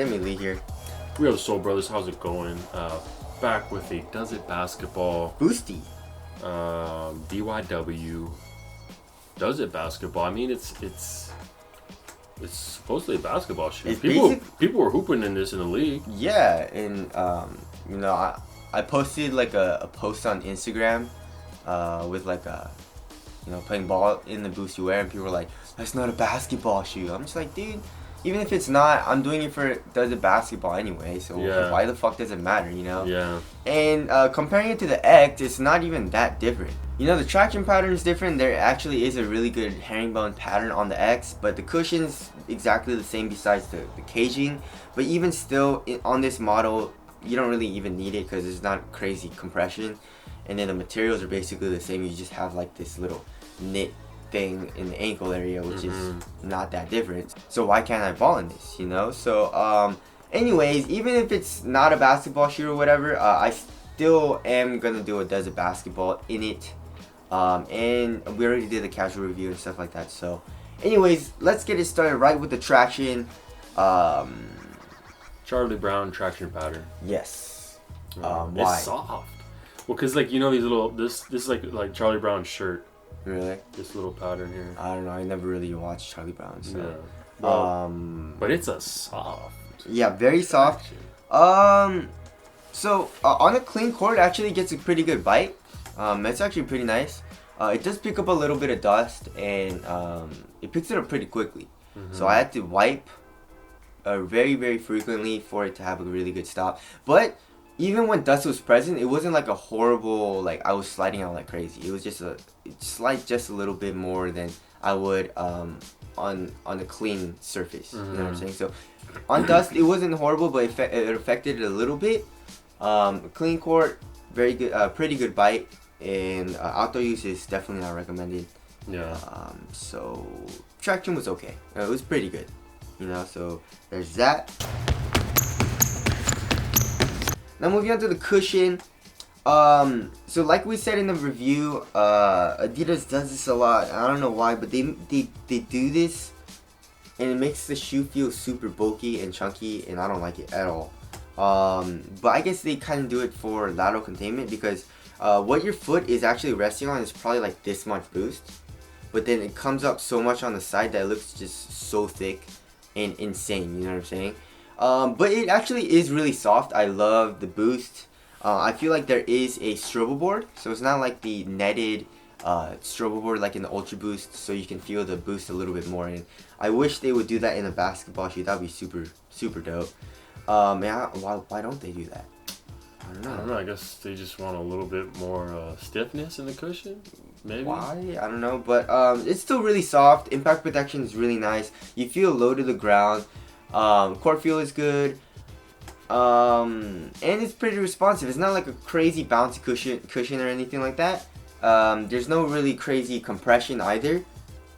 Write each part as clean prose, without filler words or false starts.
Sammy Lee here. We have Soul Brothers. How's it going? Back with a Does It Basketball Boosty. BYW. Does It Basketball. I mean, it's supposedly a basketball shoe. People were hooping in this in the league. Yeah, and I posted like a post on Instagram with like a playing ball in the boost you wear, and people were like, "That's not a basketball shoe." I'm just like, dude. Even if it's not, I'm doing it for Does It Basketball anyway, so why the fuck does it matter, Yeah. And comparing it to the X, it's not even that different. The traction pattern is different. There actually is a really good herringbone pattern on the X, but the cushion's exactly the same besides the caging. But even still, on this model, you don't really even need it because it's not crazy compression. And then the materials are basically the same. You just have like this little knit thing in the ankle area, which is not that different. So why can't I ball in this, So anyways, even if it's not a basketball shoe or whatever, I still am gonna do a Does It Basketball in it. And we already did the casual review and stuff like that. So anyways, let's get it started right with the traction. Charlie Brown traction pattern. Yes. Why? Why? It's soft. Well, cause like these little this is like Charlie Brown's shirt. Really? This little pattern here. I don't know. I never really watched Charlie Brown. So. Yeah. Well, but it's a soft. Yeah, very soft. So on a clean court, it actually gets a pretty good bite. It's actually pretty nice. It does pick up a little bit of dust, and it picks it up pretty quickly. So I had to wipe very, very frequently for it to have a really good stop. But even when dust was present, it wasn't like a horrible, like I was sliding out like crazy. It was just slide just a little bit more than I would on a clean surface. You know what I'm saying? So on dust, it wasn't horrible, but it affected it a little bit. Clean court, very good, pretty good bite, and outdoor use is definitely not recommended. Yeah. So traction was okay. It was pretty good. So there's that. Now moving on to the cushion. So like we said in the review, Adidas does this a lot. I don't know why, but they do this, and it makes the shoe feel super bulky and chunky, and I don't like it at all. But I guess they kind of do it for lateral containment because what your foot is actually resting on is probably like this much boost, but then it comes up so much on the side that it looks just so thick and insane. You know what I'm saying? But it actually is really soft. I love the boost. I feel like there is a strobo board, so it's not like the netted strobo board like in the Ultra Boost, so you can feel the boost a little bit more. And I wish they would do that in a basketball shoe. That would be super, super dope. Why don't they do that? I don't know. I guess they just want a little bit more stiffness in the cushion. Maybe. Why? I don't know. But it's still really soft. Impact protection is really nice. You feel low to the ground. Court feel is good. And it's pretty responsive. It's not like a crazy bouncy cushion or anything like that. There's no really crazy compression either.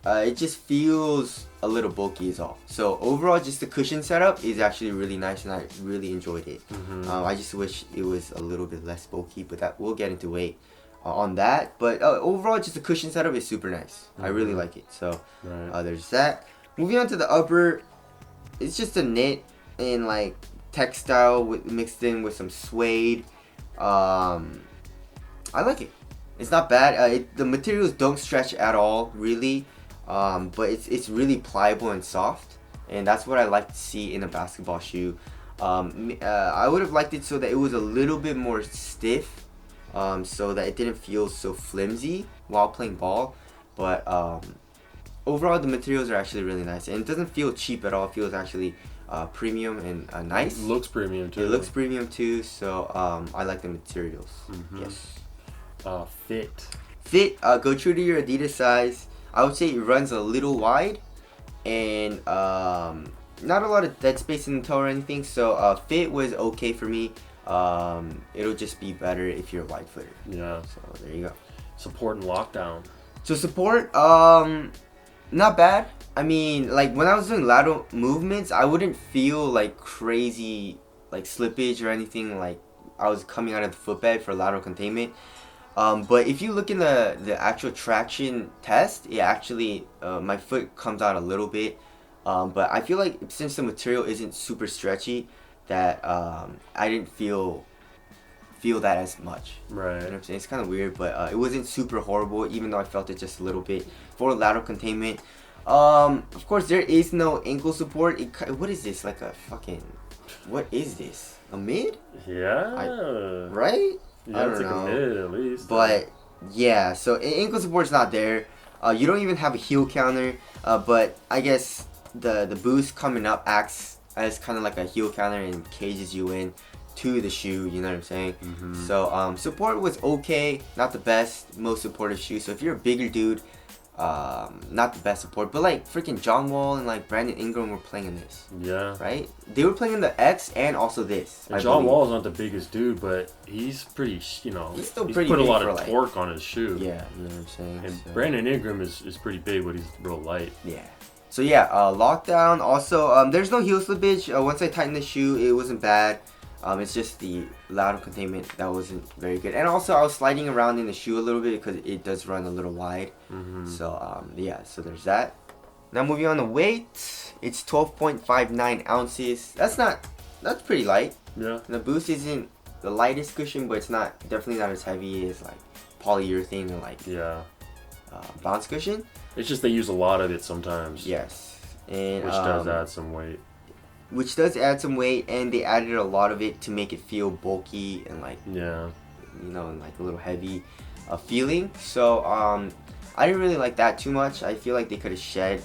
It just feels a little bulky is all. So overall, just the cushion setup is actually really nice, and I really enjoyed it. I just wish it was a little bit less bulky, but that we'll get into weight on that. But overall, just the cushion setup is super nice. I really like it. So there's that. Moving on to the upper, it's just a knit and like textile mixed in with some suede. I like it. It's not bad. The materials don't stretch at all, really. But it's really pliable and soft, and that's what I like to see in a basketball shoe. I would have liked it so that it was a little bit more stiff, so that it didn't feel so flimsy while playing ball. But overall, the materials are actually really nice, and it doesn't feel cheap at all. It feels actually premium and nice. It looks premium too. It looks premium too, so I like the materials. Yes. Fit. Go true to your Adidas size. I would say it runs a little wide, and not a lot of dead space in the toe or anything. So fit was okay for me. It'll just be better if you're a wide footer. Yeah. So there you go. Support and lockdown. So support, not bad. I mean, like when I was doing lateral movements, I wouldn't feel like crazy like slippage or anything. Like I was coming out of the footbed for lateral containment. But if you look in the actual traction test, it actually my foot comes out a little bit. But I feel like since the material isn't super stretchy, that I didn't feel that as much. Right. You know what I'm saying? It's kind of weird, but it wasn't super horrible, even though I felt it just a little bit. For lateral containment, of course there is no ankle support. What is this? Like a fucking, what is this? A mid? Yeah. Right? Yeah, I don't it's like know. a mid at least. But yeah, so ankle support's not there. You don't even have a heel counter. But I guess the boost coming up acts as kind of like a heel counter and cages you in to the shoe. You know what I'm saying? Mm-hmm. So support was okay, not the best, most supportive shoe. So if you're a bigger dude, not the best support. But like freaking John Wall and like Brandon Ingram were playing in this. Yeah. Right? They were playing in the X and also this. And John Wall's not the biggest dude, but he's pretty, you know, he's still he's pretty put a big lot for, of like, torque on his shoe. Yeah, you know what I'm saying? And So, Brandon Ingram is pretty big, but he's real light. yeah. So yeah, lockdown. Also, there's no heel slippage. Once I tightened the shoe, it wasn't bad. It's just the lateral containment that wasn't very good. And also, I was sliding around in the shoe a little bit because it does run a little wide. Mm-hmm. So yeah, so there's that. Now moving on to weight, it's 12.59 ounces. That's pretty light. Yeah. And the boost isn't the lightest cushion, but it's definitely not as heavy as like polyurethane and like bounce cushion. It's just they use a lot of it sometimes. Yes, and which does add some weight. Which does add some weight, and they added a lot of it to make it feel bulky and like and like a little heavy feeling. So I didn't really like that too much. I feel like they could have shed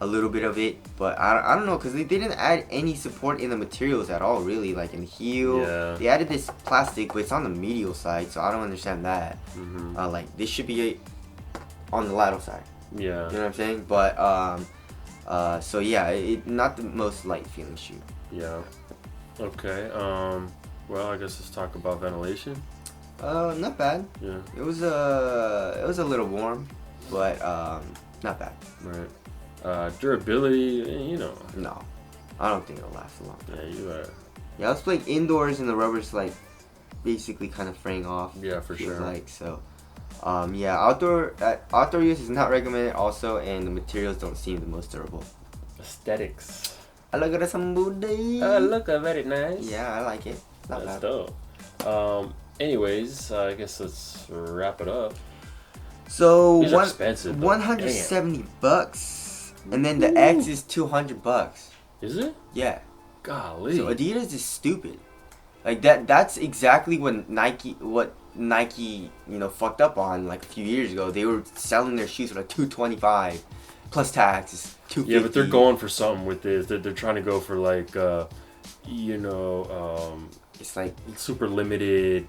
a little bit of it, but I don't know, because they didn't add any support in the materials at all, really. Like in the heel, they added this plastic, but it's on the medial side, so I don't understand that. Mm-hmm. Like this should be on the lateral side. Yeah. You know what I'm saying? But so yeah, not the most light feeling shoe. Yeah. Okay. Well, I guess let's talk about ventilation. Not bad. Yeah. It was a little warm, but not bad. Right. Durability, you know. No, I don't think it'll last a long time. Yeah, you are. Yeah, I was playing indoors and the rubber's like basically kind of fraying off. Yeah, for sure. Like so. Yeah, outdoor use is not recommended also, and the materials don't seem the most durable. Aesthetics. I look at some booty. Look, very nice. Yeah, I like it. Not That's bad. dope. Anyways, I guess let's wrap it up. So These are expensive. $170, and then the X is $200. Is it? Yeah. Golly. So Adidas is stupid. Like that's exactly what Nike fucked up on like a few years ago. They were selling their shoes for like $225 plus tax is $250. Yeah, but they're going for something with this. They're trying to go for like it's like super limited,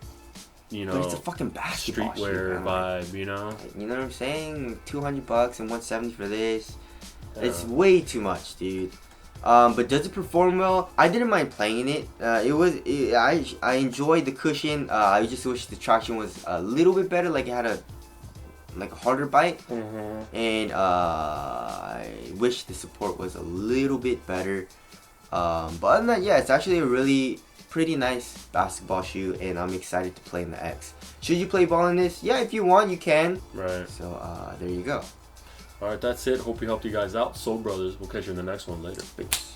but it's a fucking basketball streetwear shoe, vibe, you know? You know what I'm saying? $200 and $170 for this. Yeah. It's way too much, dude. But does it perform well? I didn't mind playing it. I enjoyed the cushion. I just wish the traction was a little bit better. Like it had a harder bite. Mm-hmm. And I wish the support was a little bit better. But other than that, yeah, it's actually a really pretty nice basketball shoe, and I'm excited to play in the X. Should you play ball in this? Yeah, if you want, you can. Right. So there you go. All right, that's it. Hope we helped you guys out. Soul Brothers. We'll catch you in the next one later. Peace.